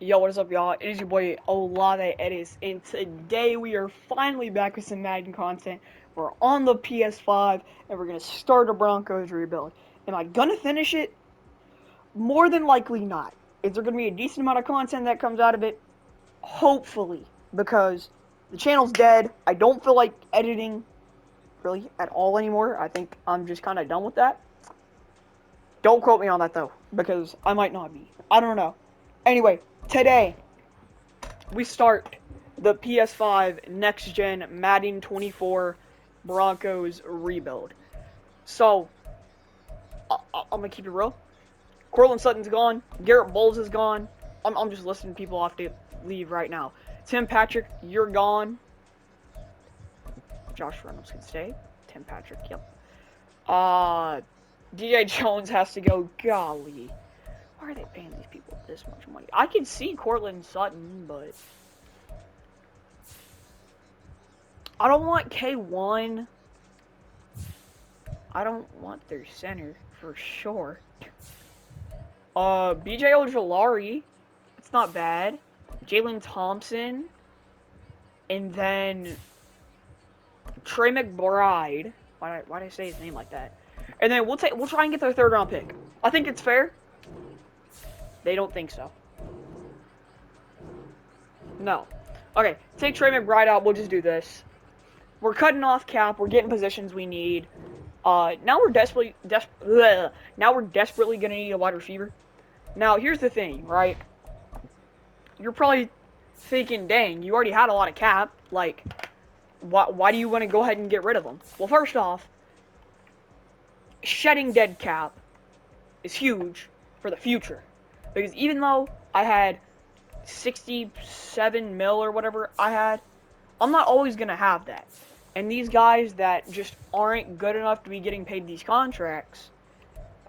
Yo, what is up, y'all? It is your boy Olave Edis, and today we are finally back with some Madden content. We're on the PS5, and we're gonna start a Broncos rebuild. Am I gonna finish it? More than likely not. Is there gonna be a decent amount of content that comes out of it? Hopefully, because the channel's dead. I don't feel like editing really at all anymore. I think I'm just kind of done with that. Don't quote me on that though, because I might not be. I don't know. Anyway, today we start the PS5 next gen Madden 24 Broncos rebuild. So, I'm gonna keep it real. Cortland Sutton's gone. Garrett Bowles is gone. I'm just listing people off to leave right now. Tim Patrick, you're gone. Josh Reynolds can stay. Tim Patrick, yep. DJ Jones has to go. Golly. Why are they paying these people this much money? I can see Cortland Sutton, but I don't want K1. I don't want their center for sure. BJ Ojolari. It's not bad. Jalen Thompson. And then Trey McBride. Why did I say his name like that? And then we'll try and get their third round pick. I think it's fair. They don't think so. No. Okay, take Trey McBride out. We'll just do this. We're cutting off cap. We're getting positions we need. Now we're desperately gonna need a wide receiver. Now here's the thing, right? You're probably thinking, dang, you already had a lot of cap. Like, why do you want to go ahead and get rid of them? Well, first off, shedding dead cap is huge for the future. Because even though I had 67 mil or whatever I had, I'm not always going to have that. And these guys that just aren't good enough to be getting paid these contracts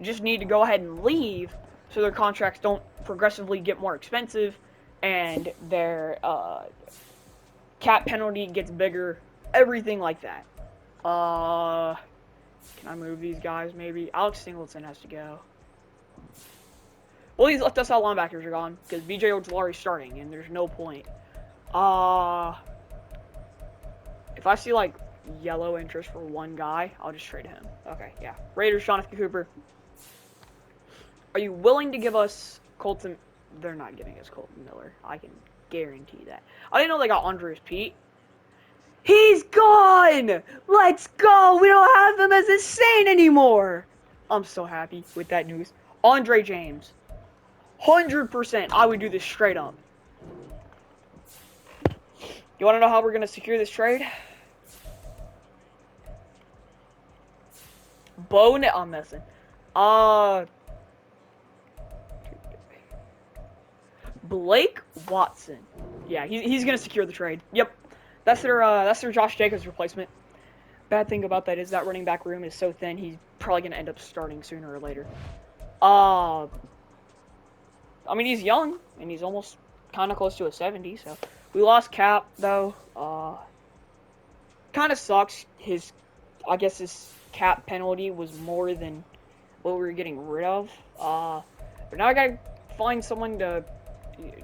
just need to go ahead and leave so their contracts don't progressively get more expensive and their cap penalty gets bigger, everything like that. Can I move these guys maybe? Alex Singleton has to go. Well, he's left us out linebackers are gone because BJ Ojolari's starting and there's no point. If I see like yellow interest for one guy, I'll just trade him. Okay, yeah. Raiders, Jonathan Cooper. Are you willing to give us Colton? They're not giving us Colton Miller. I can guarantee that. I didn't know they got Andres Pete. He's gone! Let's go! We don't have him as a Saint anymore! I'm so happy with that news. Andre James. 100%. I would do this straight up. You want to know how we're going to secure this trade? I'm messing. Blake Watson. Yeah, he's going to secure the trade. Yep. That's their Josh Jacobs replacement. Bad thing about that is that running back room is so thin, he's probably going to end up starting sooner or later. I mean, he's young, and he's almost kind of close to a 70, so. We lost Cap, though. Kind of sucks. I guess his cap penalty was more than what we were getting rid of. But now I gotta find someone to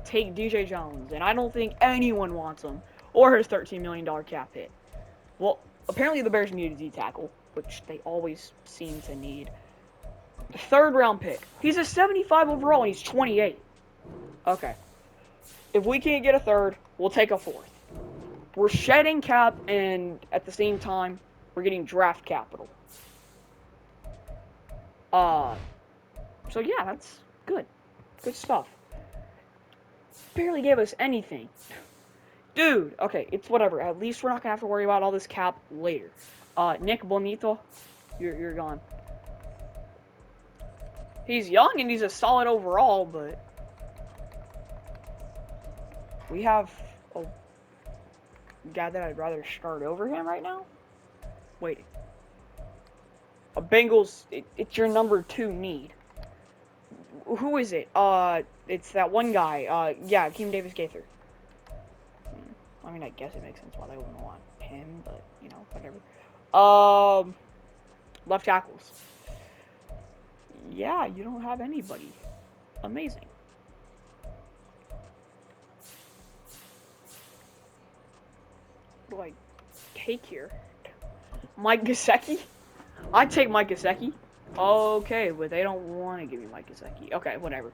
take DJ Jones, and I don't think anyone wants him, or his $13 million cap hit. Well, apparently the Bears need a D-tackle, which they always seem to need. Third round pick. He's a 75 overall, and he's 28. Okay. If we can't get a third, we'll take a fourth. We're shedding cap, and at the same time, we're getting draft capital. So yeah, that's good. Good stuff. Barely gave us anything. Dude, okay, it's whatever. At least we're not gonna have to worry about all this cap later. Nick Bonito, you're gone. He's young and he's a solid overall, but we have a guy that I'd rather start over him right now. Waiting. A Bengals, it's your number 2 need. Who is it? It's that one guy. Yeah, Akeem Davis-Gaither. I mean, I guess it makes sense why they wouldn't want him, but, you know, whatever. Left tackles. Yeah, you don't have anybody. Amazing. do I take here? Mike Gesicki? I'd take Mike Gesicki. Okay, but they don't want to give me Mike Gesicki. Okay, whatever.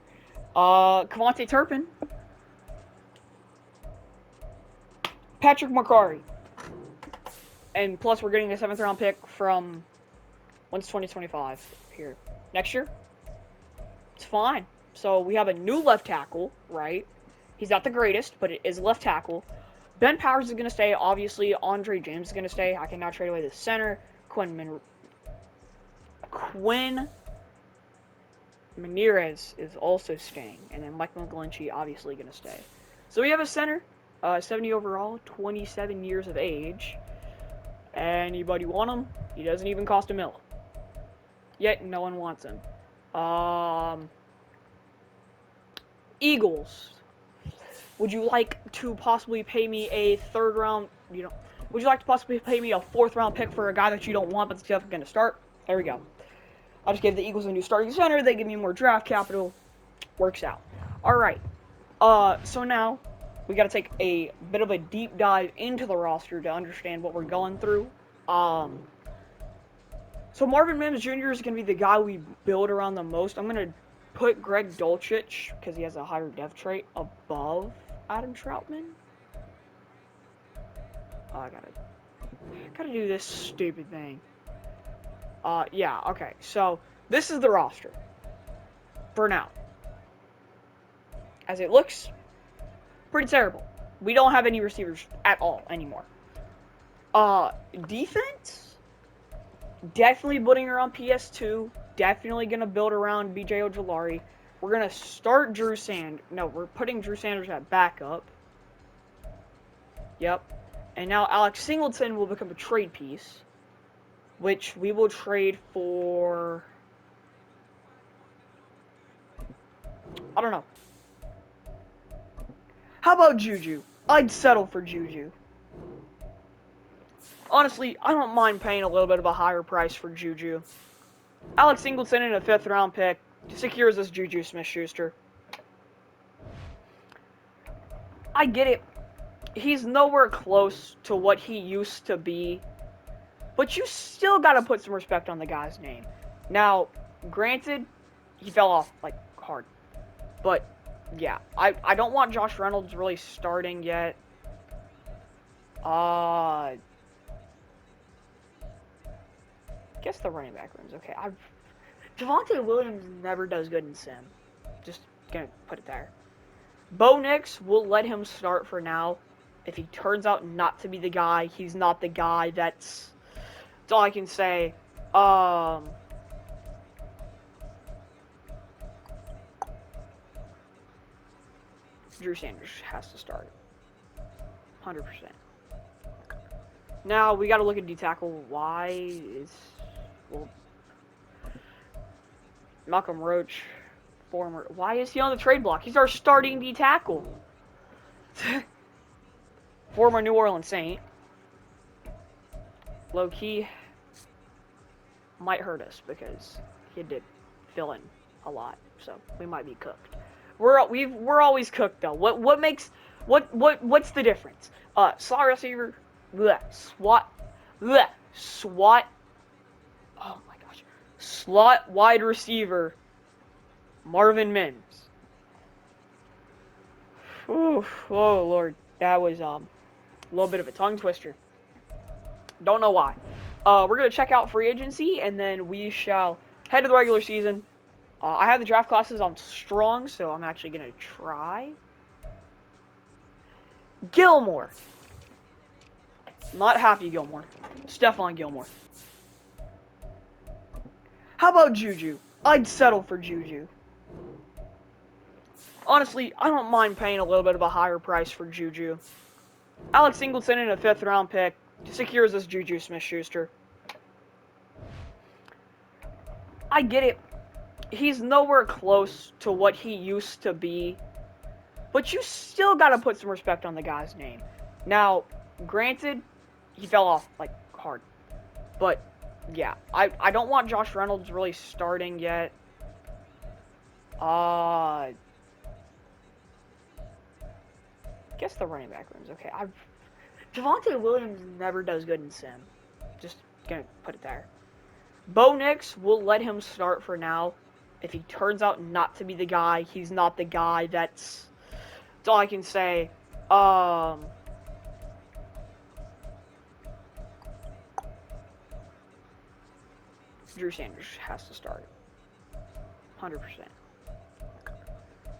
Kavontae Turpin. Patrick McCarry. And plus, we're getting a 7th round pick from, when's 2025 here? Next year? It's fine. So we have a new left tackle, right? He's not the greatest, but it is left tackle. Ben Powers is going to stay. Obviously, Andre James is going to stay. I can now trade away the center. Quinn Ramirez is also staying. And then Mike McGlinchey obviously going to stay. So we have a center, 70 overall, 27 years of age. Anybody want him? He doesn't even cost $1 million. Yet no one wants him. Eagles. Would you like to possibly pay me a 3rd round, would you like to possibly pay me a 4th round pick for a guy that you don't want but still going to start? There we go. I just gave the Eagles a new starting center. They give me more draft capital. Works out. Alright. So now we got to take a bit of a deep dive into the roster to understand what we're going through. So Marvin Mims Jr. is going to be the guy we build around the most. I'm going to put Greg Dulcich, because he has a higher dev trait, above Adam Troutman. Oh, I gotta do this stupid thing. Yeah, okay. So, this is the roster. For now. As it looks, pretty terrible. We don't have any receivers at all anymore. Defense? Definitely building around PS2. Definitely going to build around BJ Ojulari. We're going to start Drew Sanders. No, we're putting Drew Sanders at backup. Yep. And now Alex Singleton will become a trade piece, which we will trade for... I don't know. How about Juju? I'd settle for Juju. Honestly, I don't mind paying a little bit of a higher price for Juju. Alex Singleton in a 5th round pick secures us Juju Smith-Schuster. I get it. He's nowhere close to what he used to be. But you still gotta put some respect on the guy's name. Now, granted, he fell off, like, hard. But, yeah. I don't want Josh Reynolds really starting yet. Guess the running back room's okay. Javonte Williams never does good in sim. Just gonna put it there. Bo Nix, we'll let him start for now. If he turns out not to be the guy, he's not the guy. That's all I can say. Drew Sanders has to start. 100%. Now, we gotta look at D-tackle. Malcolm Roach, why is he on the trade block? He's our starting D-tackle. Former New Orleans Saint. Low-key might hurt us because he did fill in a lot, so we might be cooked. We're always cooked though. What's the difference? Slot receiver, SWAT. Oh my gosh, slot wide receiver, Marvin Mims. Ooh, oh Lord, that was a little bit of a tongue twister. Don't know why. We're gonna check out free agency and then we shall head to the regular season. I have the draft classes on strong, so I'm actually gonna try. Gilmore. Not Happy Gilmore. Stephon Gilmore. How about Juju? I'd settle for Juju. Honestly, I don't mind paying a little bit of a higher price for Juju. Alex Singleton in a 5th round pick secures us Juju Smith-Schuster. I get it. He's nowhere close to what he used to be. But you still gotta put some respect on the guy's name. Now, granted, he fell off, like, hard. But, yeah. I don't want Josh Reynolds really starting yet. Guess the running back room's okay. Javonte Williams never does good in sim. Just gonna put it there. Bo Nix, we'll let him start for now. If he turns out not to be the guy, he's not the guy. That's all I can say. Drew Sanders has to start. 100%.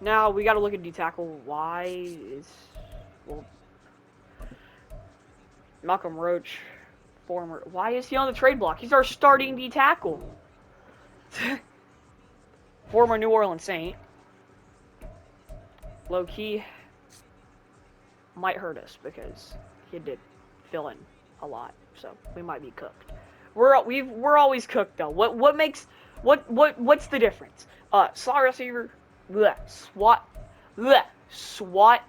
Now, we got to look at D-tackle. Why is... Well, Malcolm Roach, former... Why is he on the trade block? He's our starting D-tackle. Former New Orleans Saint. Low-key might hurt us because he did fill in a lot. So, we might be cooked. We're always cooked, though. What's the difference? Slot receiver... SWAT. SWAT.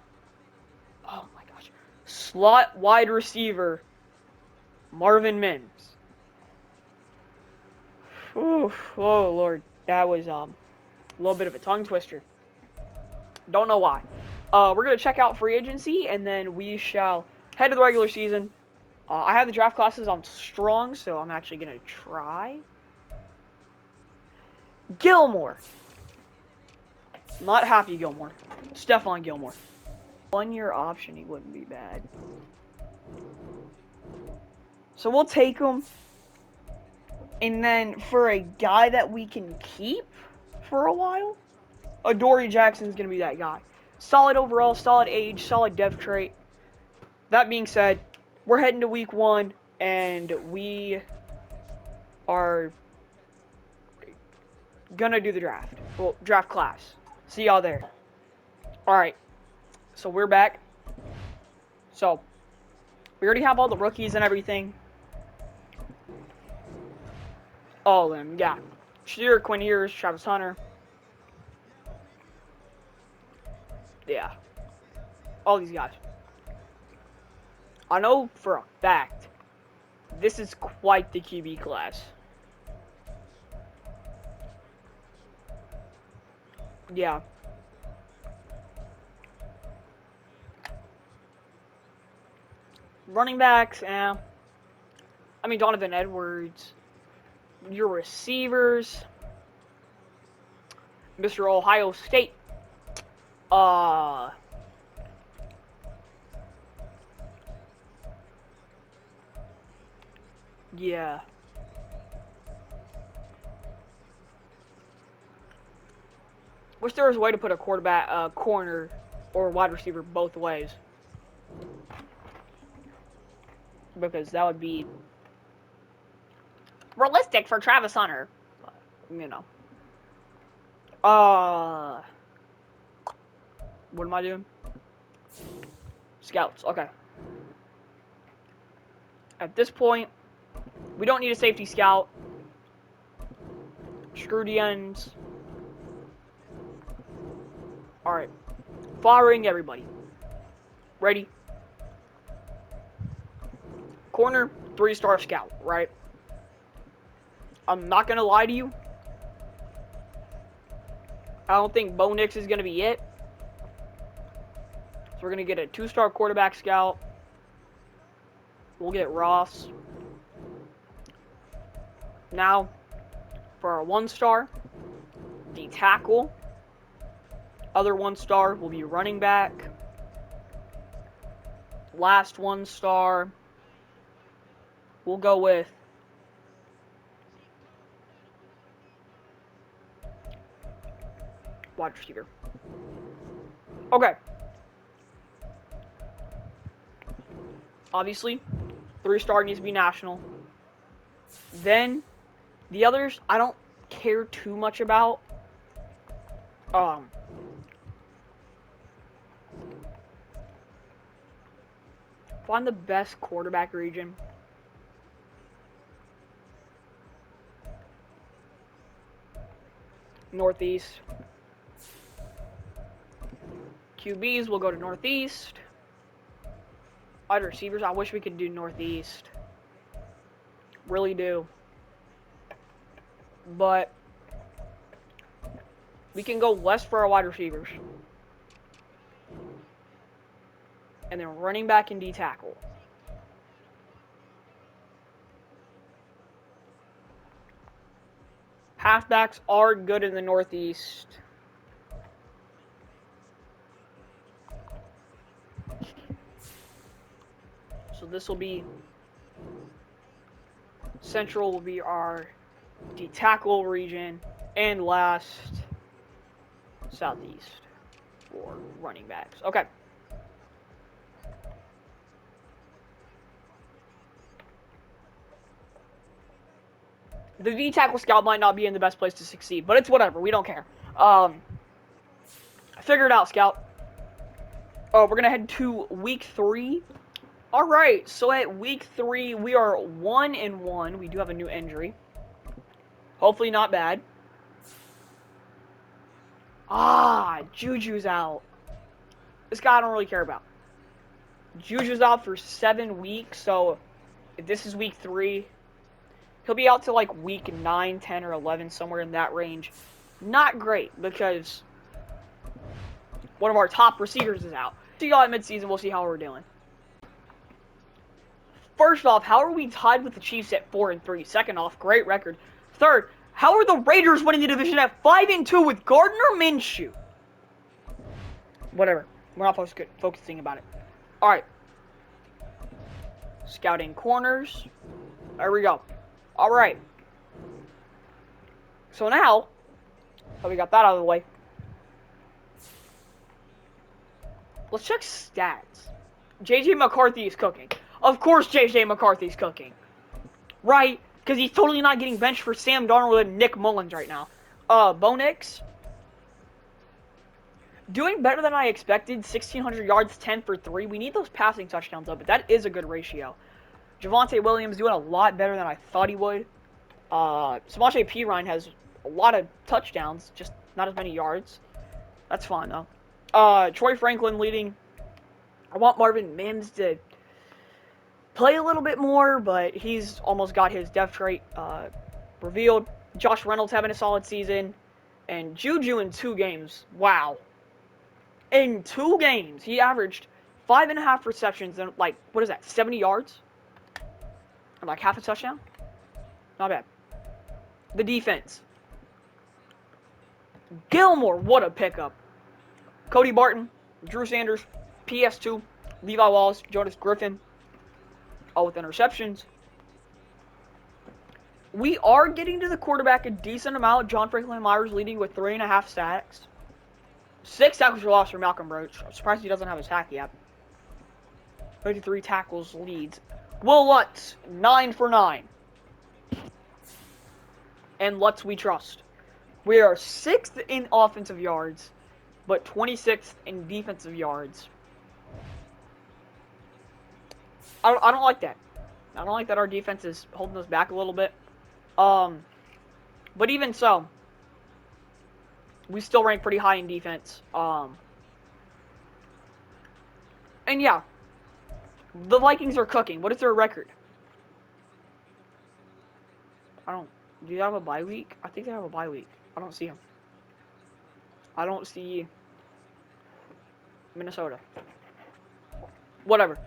Oh my gosh. Slot wide receiver. Marvin Mims. Oof. Oh Lord. That was a little bit of a tongue twister. Don't know why. We're gonna check out free agency and then we shall head to the regular season. I have the draft classes on strong, so I'm actually gonna try. Gilmore. Not Happy Gilmore. Stephon Gilmore. 1 year option, he wouldn't be bad. So we'll take him. And then for a guy that we can keep for a while, Adoree Jackson's going to be that guy. Solid overall, solid age, solid depth trait. That being said, we're heading to week 1, and we are going to do the draft. Well, draft class. See y'all there. Alright. So we're back. So, we already have all the rookies and everything. All of them, yeah. Shadir, Quinn Ewers, Travis Hunter. Yeah. All these guys. I know for a fact, this is quite the QB class. Yeah. Running backs, I mean, Donovan Edwards. Your receivers. Mr. Ohio State. Yeah. Wish there was a way to put a quarterback, corner, or wide receiver both ways. Because that would be realistic for Travis Hunter. You know. What am I doing? Scouts. Okay. At this point, we don't need a safety scout. Screw the ends. Alright. Firing everybody. Ready? Corner, 3-star scout, right? I'm not gonna lie to you. I don't think Bo Nix is gonna be it. So we're gonna get a 2-star quarterback scout. We'll get Ross. Now, for our 1-star, the tackle. Other 1-star will be running back. Last 1-star, we'll go with wide receiver. Okay. Obviously, 3-star needs to be national. Then, the others, I don't care too much about. Find the best quarterback region. Northeast. QBs will go to Northeast. Wide receivers, I wish we could do Northeast. Really do. But we can go west for our wide receivers. And then running back and D tackle. halfbacks are good in the Northeast. So this will be Central will be our D-tackle region, and last, Southeast for running backs. Okay. The D-tackle scout might not be in the best place to succeed, but it's whatever. We don't care. Figure it out, scout. Oh, we're gonna head to week 3. All right. So at week 3, we are 1-1. We do have a new injury. Hopefully not bad. Juju's out. This guy I don't really care about. Juju's out for 7 weeks, so if this is week 3, he'll be out to like week 9, 10, or 11, somewhere in that range. Not great, because one of our top receivers is out. See y'all at midseason, we'll see how we're doing. First off, how are we tied with the Chiefs at 4-3? Second off, great record. Third, how are the Raiders winning the division at 5-2 with Gardner Minshew? Whatever. We're not focusing about it. Alright. Scouting corners. There we go. Alright. So now, we got that out of the way. Let's check stats. JJ McCarthy is cooking. Of course JJ McCarthy's cooking. Right? Because he's totally not getting benched for Sam Darnold and Nick Mullins right now. Bo Nix. Doing better than I expected. 1,600 yards, 10 for 3. We need those passing touchdowns up, but that is a good ratio. Javonte Williams doing a lot better than I thought he would. Samaje Perine has a lot of touchdowns, just not as many yards. That's fine, though. Troy Franklin leading. I want Marvin Mims to play a little bit more, but he's almost got his depth chart revealed. Josh Reynolds having a solid season. And Juju in 2 games. Wow. In 2 games, he averaged 5.5 receptions and, like, what is that, 70 yards? And, like, half a touchdown? Not bad. The defense. Gilmore, what a pickup. Cody Barton, Drew Sanders, PS2, Levi Wallace, Jonas Griffin, all with interceptions. We are getting to the quarterback a decent amount. John Franklin Myers leading with 3.5 sacks. 6 tackles for loss for Malcolm Roach. I'm surprised he doesn't have a sack yet. 33 tackles leads. Will Lutz, 9 for 9. And Lutz we trust. We are 6th in offensive yards, but 26th in defensive yards. I don't like that. I don't like that our defense is holding us back a little bit. But even so, we still rank pretty high in defense. And yeah, the Vikings are cooking. What is their record? Do you have a bye week? I think they have a bye week. I don't see them. I don't see Minnesota. Whatever.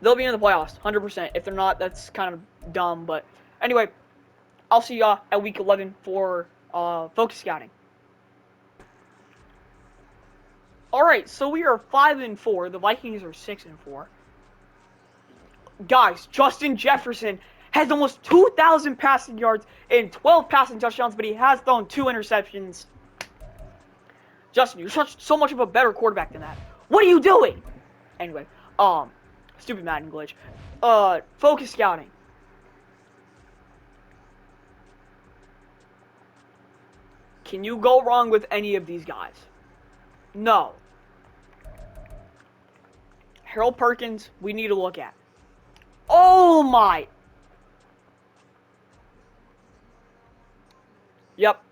They'll be in the playoffs, 100%. If they're not, that's kind of dumb. But anyway, I'll see y'all at week 11 for focus scouting. Alright, so we are 5-4. The Vikings are 6-4. Guys, Justin Jefferson has almost 2,000 passing yards and 12 passing touchdowns, but he has thrown 2 interceptions. Justin, you're so much of a better quarterback than that. What are you doing? Anyway, stupid Madden glitch. Focus scouting. Can you go wrong with any of these guys? No. Harold Perkins, we need to look at. Oh my! Yep.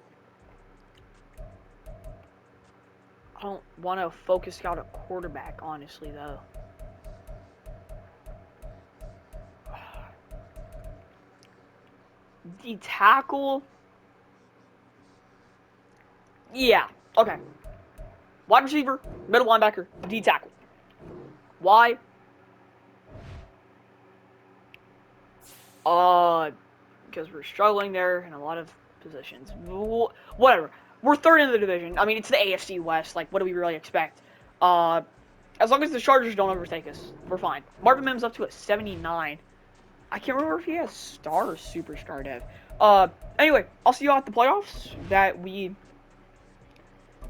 I don't want to focus scout a quarterback, honestly, though. The tackle? Yeah, okay. Wide receiver, middle linebacker, D tackle. Why? Because we're struggling there, and a lot of positions. Whatever. We're third in the division. I mean, it's the AFC West. Like, what do we really expect? As long as the Chargers don't overtake us, we're fine. Marvin Mims up to a 79. I can't remember if he has star or superstar dev. Anyway, I'll see you all at the playoffs that we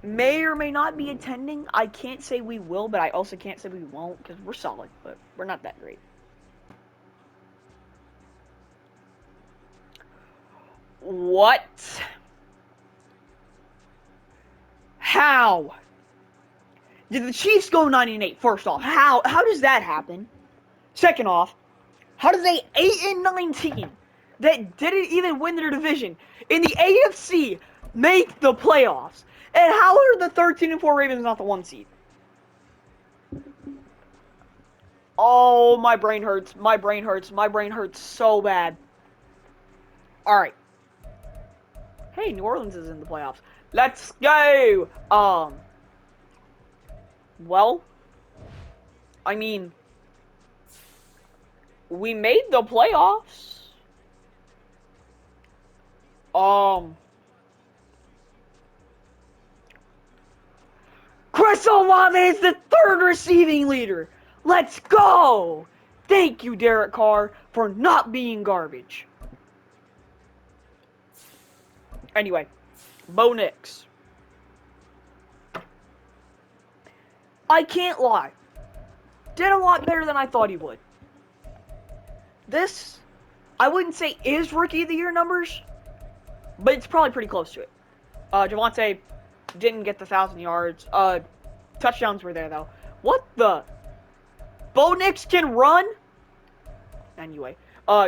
may or may not be attending. I can't say we will, but I also can't say we won't because we're solid, but we're not that great. What? How? Did the Chiefs go 9-8? First off, how does that happen? Second off, how does a 8-19 that didn't even win their division in the AFC make the playoffs? And how are the 13-4 Ravens not the 1 seed? Oh, my brain hurts. My brain hurts. My brain hurts so bad. Alright. Hey, New Orleans is in the playoffs. Let's go! Well, I mean, we made the playoffs. Chris Olave is the third receiving leader. Let's go! Thank you, Derek Carr, for not being garbage. Anyway, Bo Nix. I can't lie. Did a lot better than I thought he would. This, I wouldn't say is Rookie of the Year numbers, but it's probably pretty close to it. Javonte didn't get the 1,000 yards. Touchdowns were there, though. What the? Bo Nix can run? Anyway.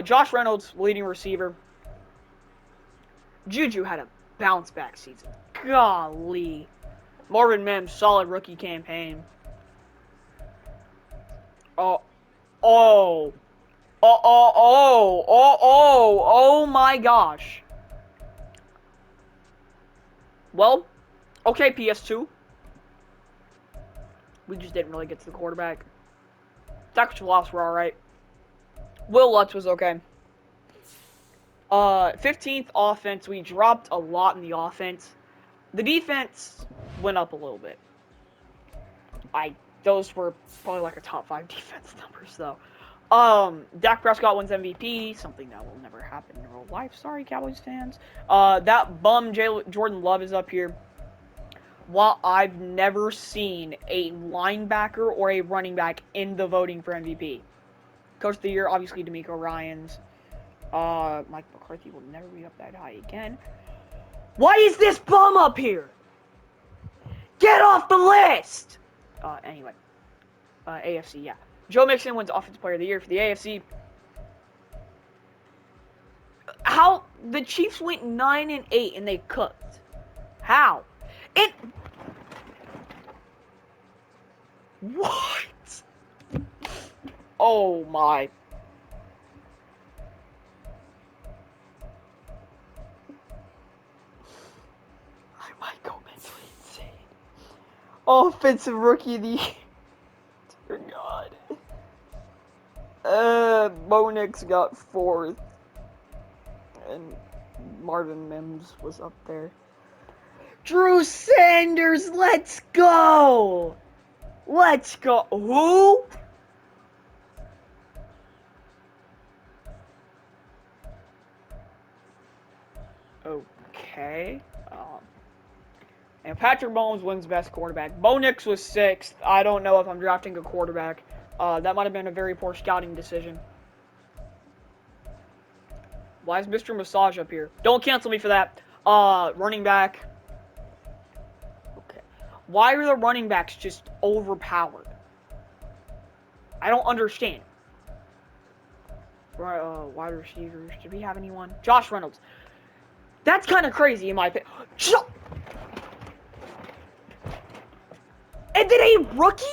Josh Reynolds, leading receiver. Juju had a bounce-back season. Golly. Marvin Mims, solid rookie campaign. Oh my gosh. Well, okay, PS2. We just didn't really get to the quarterback. Tackles loss were alright. Will Lutz was okay. 15th offense, we dropped a lot in the offense. The defense went up a little bit. Those were probably like a top 5 defense numbers, though. Dak Prescott wins MVP, something that will never happen in real life. Sorry, Cowboys fans. That bum Jordan Love is up here. While I've never seen a linebacker or a running back in the voting for MVP. Coach of the Year, obviously, D'Amico Ryans. Mike McCarthy will never be up that high again. Why is this bum up here? Get off the list! Anyway. AFC, yeah. Joe Mixon wins Offensive Player of the Year for the AFC. How? The Chiefs went 9-8 and they cooked. How? What? Oh my. I might go mentally insane. Offensive Rookie of the Year. Dear God. Bo Nix got 4th. And Marvin Mims was up there. Drew Sanders, let's go! Let's go. Who? Okay. And Patrick Mahomes wins Best Quarterback. Bo Nix was 6th. I don't know if I'm drafting a quarterback. That might have been a very poor scouting decision. Why is Mr. Massage up here? Don't cancel me for that. Running back. Okay. Why are the running backs just overpowered? I don't understand. Wide receivers. Did we have anyone? Josh Reynolds. That's kind of crazy in my opinion. And then a rookie?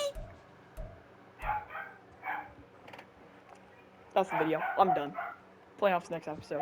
That's the video. I'm done. Playoffs next episode.